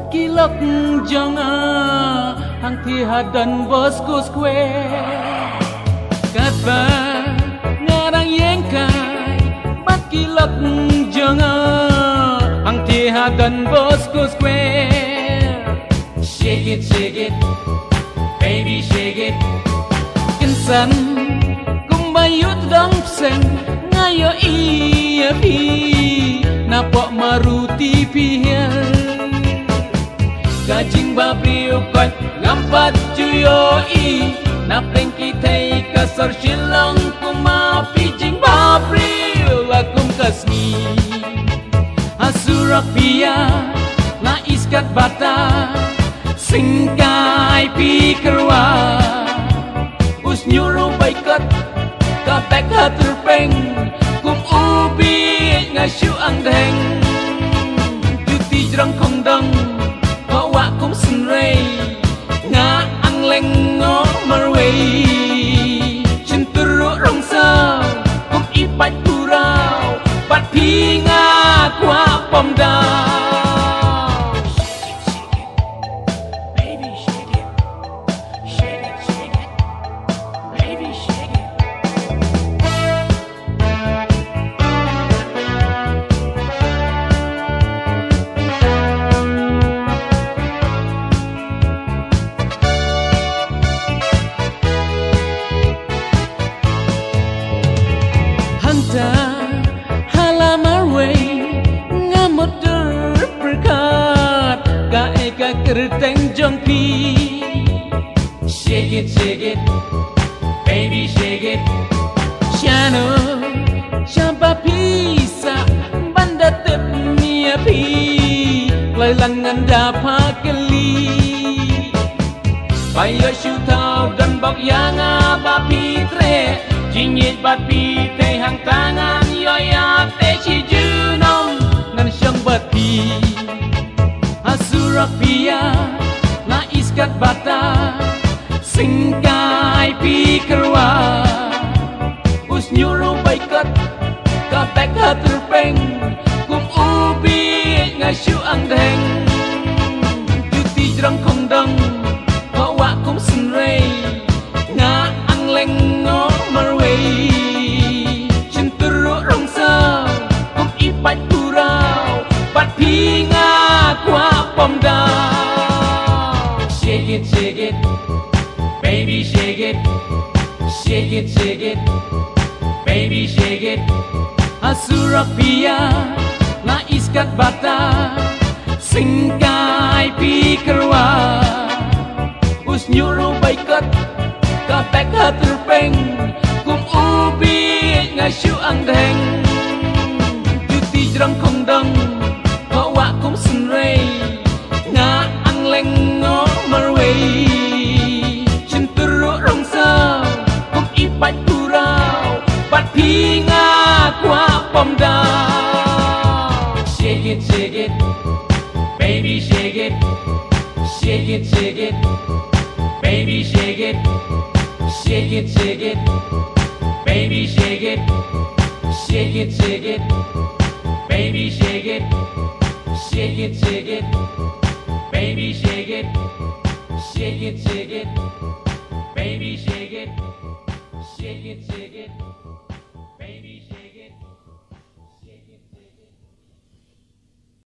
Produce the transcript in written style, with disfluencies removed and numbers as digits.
kilok jonga hang tihadan bosku square kata ngarang yengkai bat kilok jonga hang tihadan bosku square. Shake it baby shake it kinsan kumbayut dong seng ngayo iya pi napok maruti pihia gajing babriu kot ngampat cuyoi napeng kitai kasar shilong kumapi jing babriu lakum kasmi asurak pia na iskat bata singkai pi kerwa us nyuruh baikat kapek haterpeng kum ubi ngasyu angdeng juti jerang kongdang bawa kum senrei nga angleng ngo marwei centuruk rongsau kum ipat kurau bat pinga kwa pomdau. Halamar way ngamot berkat ga eka kerteng jongpi. Shake it baby shake it shano siapa bisa banda tep miapi lailangan dapat keli bayo syutau dan bok yang abapi tre jingit bapi te hang tangan yoya te chi junom nan syang bapi asurak pia na iskat bata singkai pi kerwa us nyuruh baikat kapek haterpeng kum ubi ngasyu angdeng juti jerang kongdang bawa kum senrei nga angleng ngo marwei centuruk rongsau kum ipat kurau bat pinga kwa pomdau. Shake it baby shake it baby shake it asurak pia na iskat bata singkai pi kerwa us nyuruh baikat kapek haterpeng kum ubi ngasyu angdeng juti jerang kongdang bawa kum senrei nga angleng ngo marwei centuruk rongsau kum ipat kurau bat pinga kwa pomdau. Shake it baby shake it baby shake it baby shake it baby shake it baby shake it baby shake it